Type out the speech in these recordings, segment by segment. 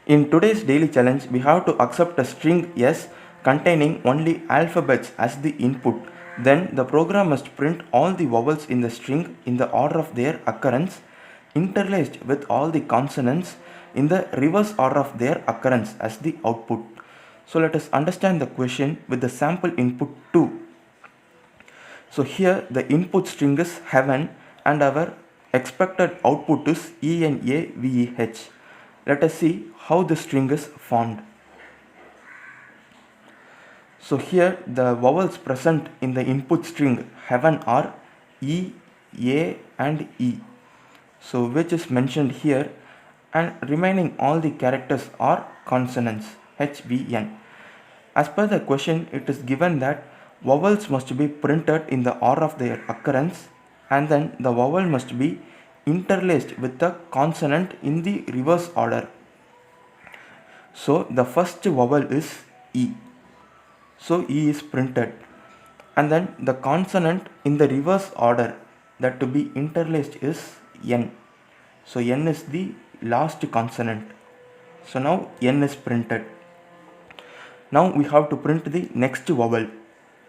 In today's daily challenge, we have to accept a string S containing only alphabets as the input. Then the program must print all the vowels in the string in the order of their occurrence, interlaced with all the consonants in the reverse order of their occurrence as the output. So let us understand the question with the sample input 2. So here the input string is heaven and our expected output is ENAVEH. Let us see how the string is formed. So here the vowels present in the input string heaven are E, A and E. So which is mentioned here, and remaining all the characters are consonants HVN. As per the question, it is given that vowels must be printed in the order of their occurrence, and then the vowel must be interlaced with the consonant in the reverse order. So the first vowel is E. So E is printed, and then the consonant in the reverse order that to be interlaced is N. So N is the last consonant. So now N is printed. Now we have to print the next vowel.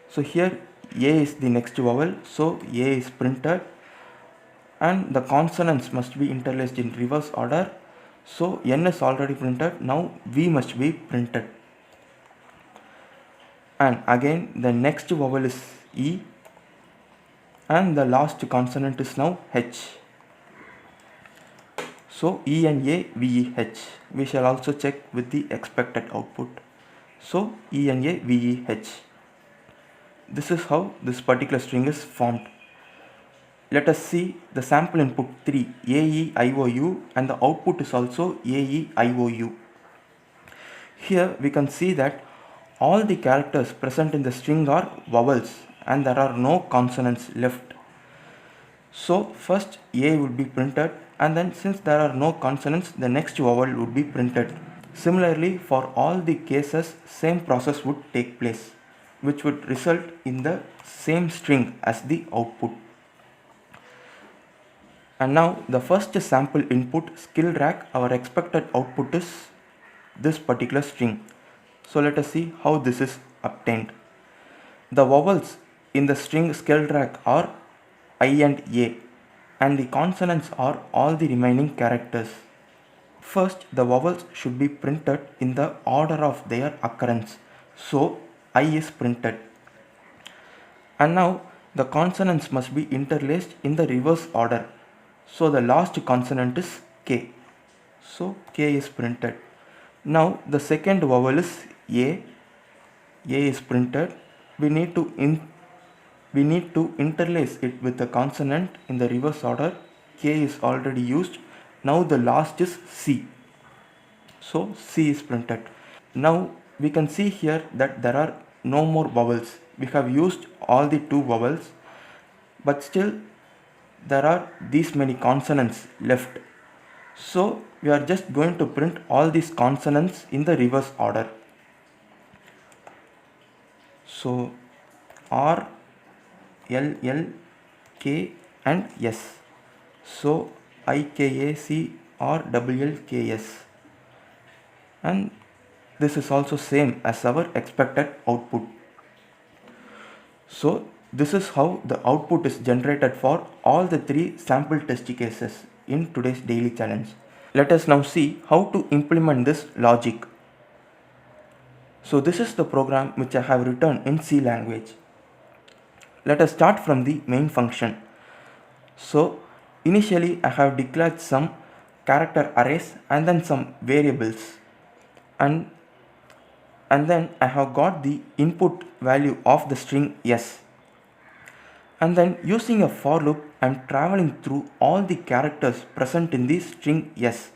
So here A is the next vowel, so A is printed, and the consonants must be interlaced in reverse order. So N is already printed, now V must be printed. And again the next vowel is E, and the last consonant is now H. So ENAVEH. We shall also check with the expected output. So ENAVEH. This is how this particular string is formed. Let us see the sample input 3 AEIOU, and the output is also AEIOU. Here we can see that all the characters present in the string are vowels and there are no consonants left. So first A will be printed, and then since there are no consonants, the next vowel would be printed. Similarly, for all the cases, same process would take place, which would result in the same string as the output. And now the first sample input skill rack, our expected output is this particular string. So let us see how this is obtained. The vowels in the string skill rack are I and A, and the consonants are all the remaining characters. First, the vowels should be printed in the order of their occurrence. So I is printed. And now the consonants must be interlaced in the reverse order. So the last consonant is K. So K is printed. Now the second vowel is A. A is printed. We need to interlace it with the consonant in the reverse order. K is already used. Now the last is C. So C is printed. Now we can see here that there are no more vowels. We have used all the two vowels, but still there are these many consonants left. So we are just going to print all these consonants in the reverse order. So R, L, L, K and S. So IKAC or WLKS, and this is also same as our expected output. So this is how the output is generated for all the three sample test cases in today's daily challenge. Let us now see how to implement this logic. So this is the program which I have written in C language. Let us start from the main function. So initially I have declared some character arrays and then some variables, and then I have got the input value of the string S, and then using a for loop I am traveling through all the characters present in the string S,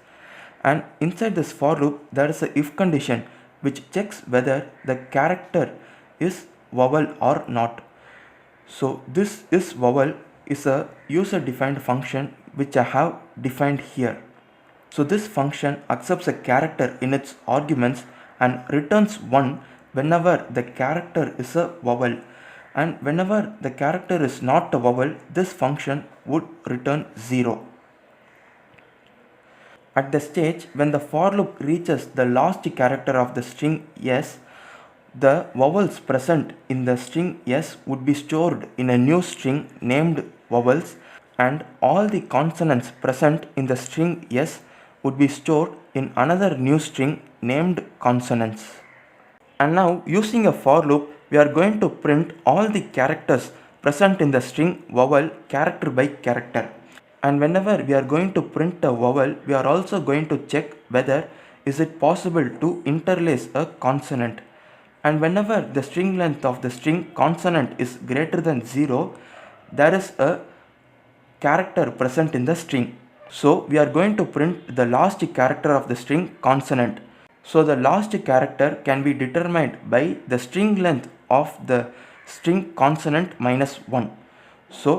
and inside this for loop there is a if condition which checks whether the character is vowel or not. So this is vowel is a user defined function which I have defined here. So this function accepts a character in its arguments and returns 1 whenever the character is a vowel, and whenever the character is not a vowel, this function would return 0. At the stage when the for loop reaches the last character of the string s, the vowels present in the string s would be stored in a new string named vowels, and all the consonants present in the string s would be stored in another new string named consonants. And now, using a for loop, we are going to print all the characters present in the string vowel character by character. And whenever we are going to print a vowel, we are also going to check whether is it possible to interlace a consonant. And whenever the string length of the string consonant is greater than 0, there is a character present in the string. So we are going to print the last character of the string consonant. So the last character can be determined by the string length of the string consonant minus 1. So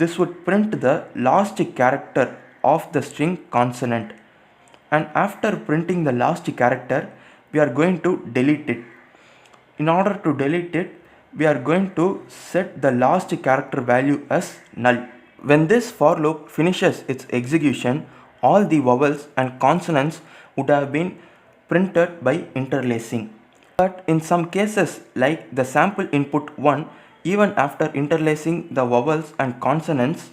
this would print the last character of the string consonant. And after printing the last character, we are going to delete it. In order to delete it, we are going to set the last character value as null. When this for loop finishes its execution, all the vowels and consonants would have been printed by interlacing. But in some cases, like the sample input 1, even after interlacing the vowels and consonants,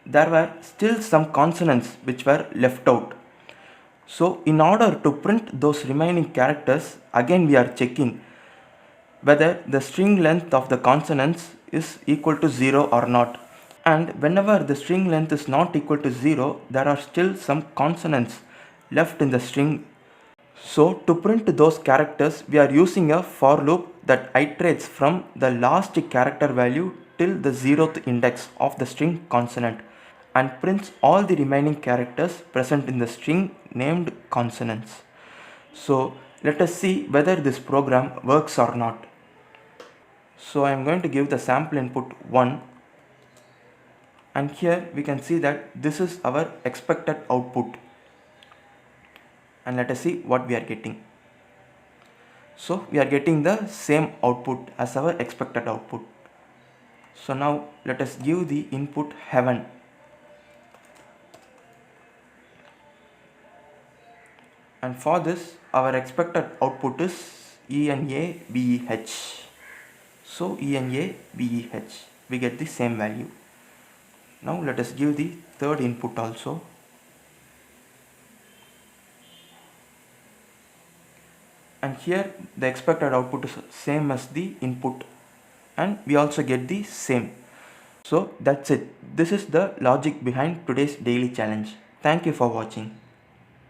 there were still some consonants which were left out. So in order to print those remaining characters, again we are checking whether the string length of the consonants is equal to 0 or not. And whenever the string length is not equal to 0, there are still some consonants left in the string. So to print those characters, we are using a for loop that iterates from the last character value till the 0th index of the string consonant and prints all the remaining characters present in the string named consonants. So let us see whether this program works or not. So I am going to give the sample input 1, and here we can see that this is our expected output, and let us see what we are getting. So we are getting the same output as our expected output. So now let us give the input heaven, and for this our expected output is ENABEH. So ENABEH, we get the same value. Now let us give the third input also, and here the expected output is same as the input, and we also get the same. So that's it. This is the logic behind today's daily challenge. Thank you for watching.